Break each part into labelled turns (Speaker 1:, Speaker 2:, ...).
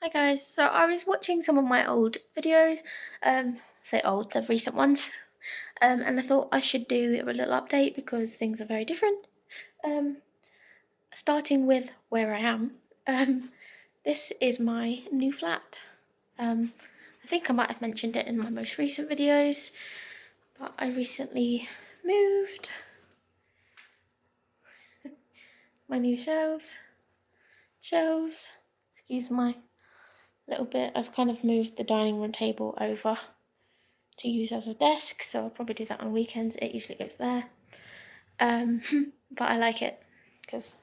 Speaker 1: Hi guys, so I was watching some of my old videos, say old, the recent ones, and I thought I should do a little update because things are very different. Um, Starting with where I am, this is my new flat. I think I might have mentioned it in my most recent videos, but I recently moved. My new shelves, excuse my little bit, I've kind of moved the dining room table over to use as a desk, so I'll probably do that on weekends. It usually goes there. But I like it because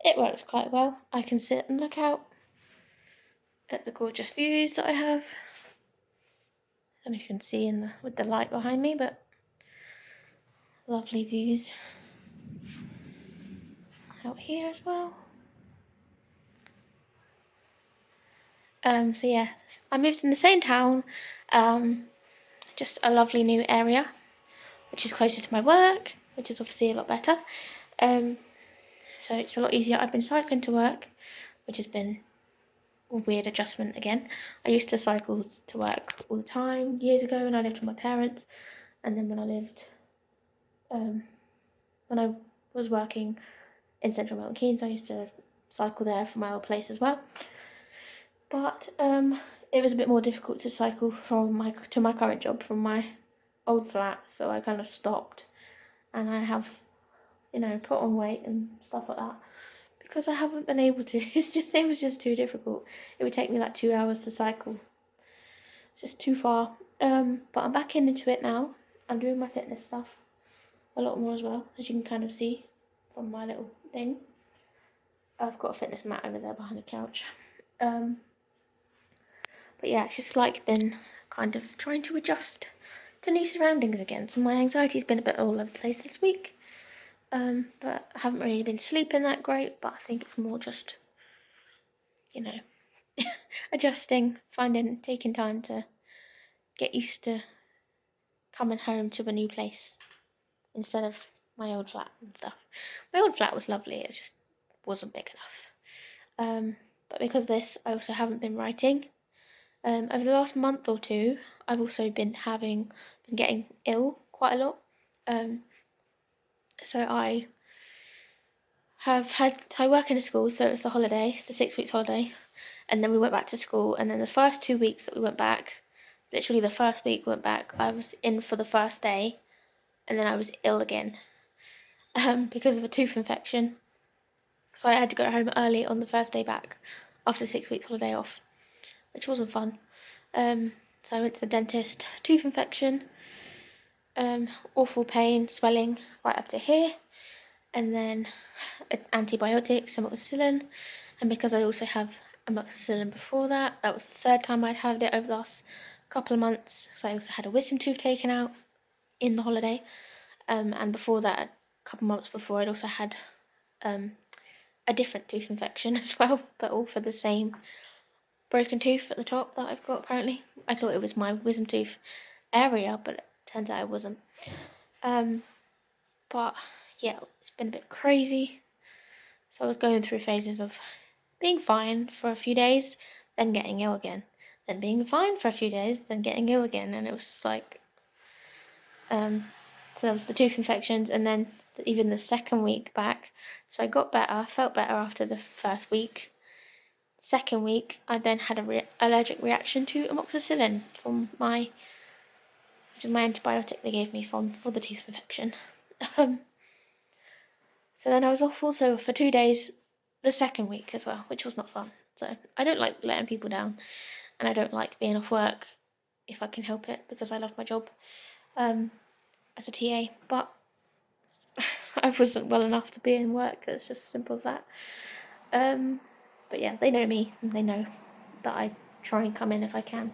Speaker 1: it works quite well. I can sit and look out at the gorgeous views that I have. I don't know if you can see with the light behind me, but lovely views out here as well. So yeah, I moved in the same town, just a lovely new area, which is closer to my work, which is obviously a lot better. So it's a lot easier. I've been cycling to work, which has been a weird adjustment again. I used to cycle to work all the time years ago when I lived with my parents, and then when I was working in central Milton Keynes, I used to cycle there from my old place as well. But it was a bit more difficult to cycle to my current job from my old flat, so I kind of stopped, and I have, put on weight and stuff like that because I haven't been able to. It was just too difficult. It would take me like 2 hours to cycle. It's just too far. But I'm back into it now. I'm doing my fitness stuff a lot more as well, as you can kind of see from my little thing. I've got a fitness mat over there behind the couch. But yeah, it's just like been kind of trying to adjust to new surroundings again. So my anxiety's been a bit all over the place this week. But I haven't really been sleeping that great, but I think it's more just, you know, adjusting, taking time to get used to coming home to a new place instead of my old flat and stuff. My old flat was lovely, it just wasn't big enough. But because of this, I also haven't been writing. Over the last month or two, I've also been getting ill quite a lot. So I work in a school, so it's the 6 weeks holiday, and then we went back to school, and then the first 2 weeks that we went back, literally the first week we went back, I was in for the first day, and then I was ill again, because of a tooth infection. So I had to go home early on the first day back after 6 weeks holiday off, which wasn't fun. So I went to the dentist, tooth infection, awful pain, swelling right up to here, and then antibiotics, amoxicillin, and because I also have amoxicillin before that, that was the third time I'd had it over the last couple of months, so I also had a wisdom tooth taken out in the holiday, and before that, a couple months before, I'd also had a different tooth infection as well, but all for the same broken tooth at the top that I've got apparently. I thought it was my wisdom tooth area, but it turns out it wasn't. But yeah, it's been a bit crazy. So I was going through phases of being fine for a few days, then getting ill again, then being fine for a few days, then getting ill again, and it was just like, so there was the tooth infections, and then even the second week back. So I got better, felt better after the first week. Second week, I then had a allergic reaction to amoxicillin which is my antibiotic they gave me for the tooth infection. So then I was off also for 2 days the second week as well, which was not fun. So I don't like letting people down, and I don't like being off work if I can help it because I love my job as a TA, but I wasn't well enough to be in work. It's just as simple as that. But yeah, they know me and they know that I try and come in if I can,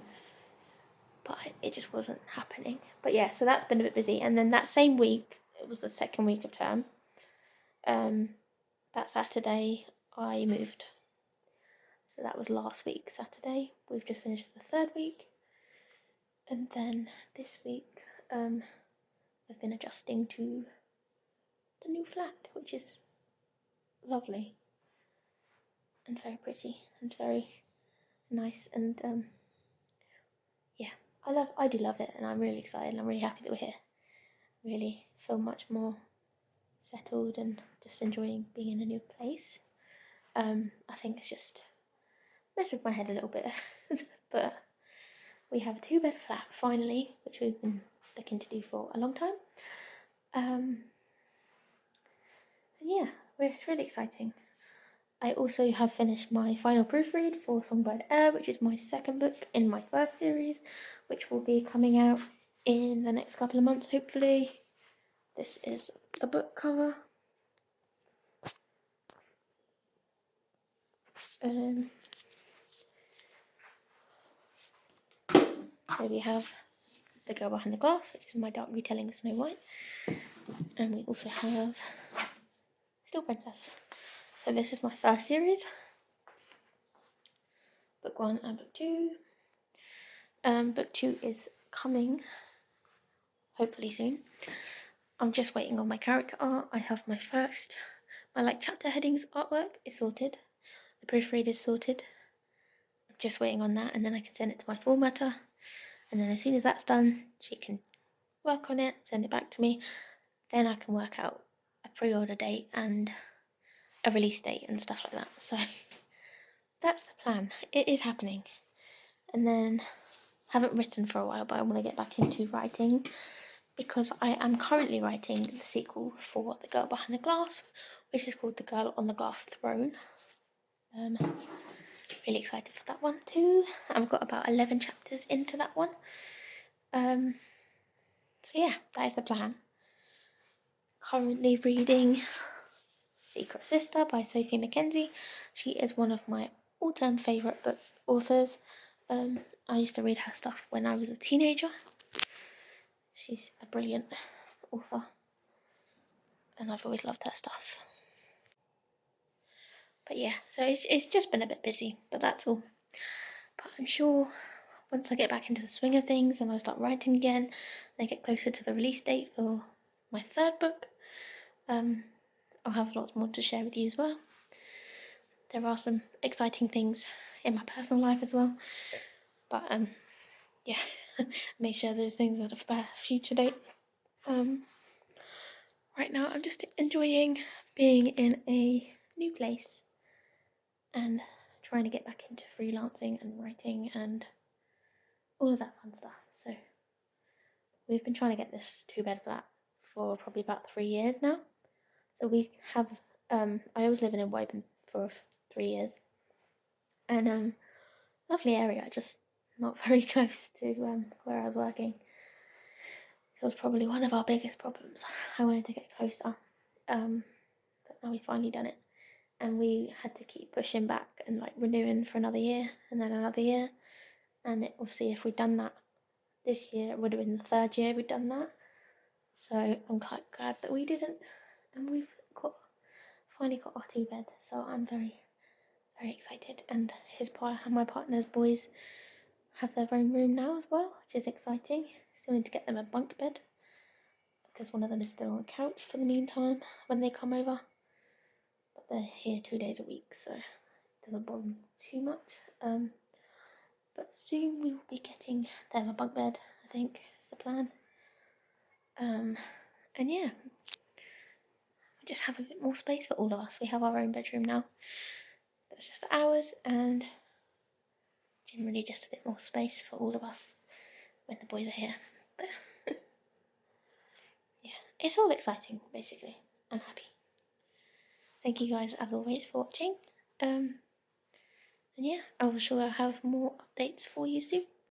Speaker 1: but it just wasn't happening. But yeah, so that's been a bit busy. And then that same week, it was the second week of term. That Saturday I moved. So that was last week, Saturday. We've just finished the third week. And then this week, I've been adjusting to the new flat, which is lovely. and very pretty and very nice, and yeah, I do love it, and I'm really excited and I'm really happy that we're here. Really feel much more settled and just enjoying being in a new place. I think it's just messed with my head a little bit, but we have a 2-bed flat finally, which we've been looking to do for a long time. Yeah, it's really exciting. I also have finished my final proofread for Songbird Air, which is my second book in my first series, which will be coming out in the next couple of months, hopefully. This is the book cover. So we have The Girl Behind the Glass, which is my dark retelling of Snow White. And we also have Still Princess. So this is my first series. Book 1 and Book 2. Book 2 is coming, hopefully soon. I'm just waiting on my character art. I have my chapter headings artwork is sorted. The proofread is sorted. I'm just waiting on that, and then I can send it to my formatter. And then as soon as that's done, she can work on it, send it back to me. Then I can work out a pre-order date and a release date and stuff like that. So that's the plan. It is happening. And then haven't written for a while, but I want to get back into writing because I am currently writing the sequel for The Girl Behind the Glass, which is called The Girl on the Glass Throne. Really excited for that one too. I've got about 11 chapters into that one. So yeah, that is the plan. Currently reading Secret Sister by Sophie Mackenzie. She is one of my all-time favourite book authors. I used to read her stuff when I was a teenager. She's a brilliant author, and I've always loved her stuff. But yeah, so it's just been a bit busy, but that's all. But I'm sure once I get back into the swing of things and I start writing again, and I get closer to the release date for my third book, I'll have lots more to share with you as well. There are some exciting things in my personal life as well, but yeah, make sure those things are for a future date. Right now I'm just enjoying being in a new place and trying to get back into freelancing and writing and all of that fun stuff. So we've been trying to get this 2-bed flat for probably about 3 years now. So we have, I was living in Woburn for 3 years, and lovely area, just not very close to where I was working. It was probably one of our biggest problems. I wanted to get closer, but now we've finally done it, and we had to keep pushing back and like renewing for another year and then another year. And obviously, if we'd done that this year, it would have been the 3rd year we'd done that. So I'm quite glad that we didn't, and we've finally got our 2-bed. So I'm very, very excited. And my partner's boys have their own room now as well, which is exciting. Still need to get them a bunk bed because one of them is still on the couch for the meantime when they come over. But they're here 2 days a week, so it doesn't bother them too much. But soon we will be getting them a bunk bed, I think is the plan. And yeah, we just have a bit more space for all of us. We have our own bedroom now. That's just ours, and generally just a bit more space for all of us when the boys are here. But yeah, it's all exciting, basically. I'm happy. Thank you guys, as always, for watching. And yeah, I will sure have more updates for you soon.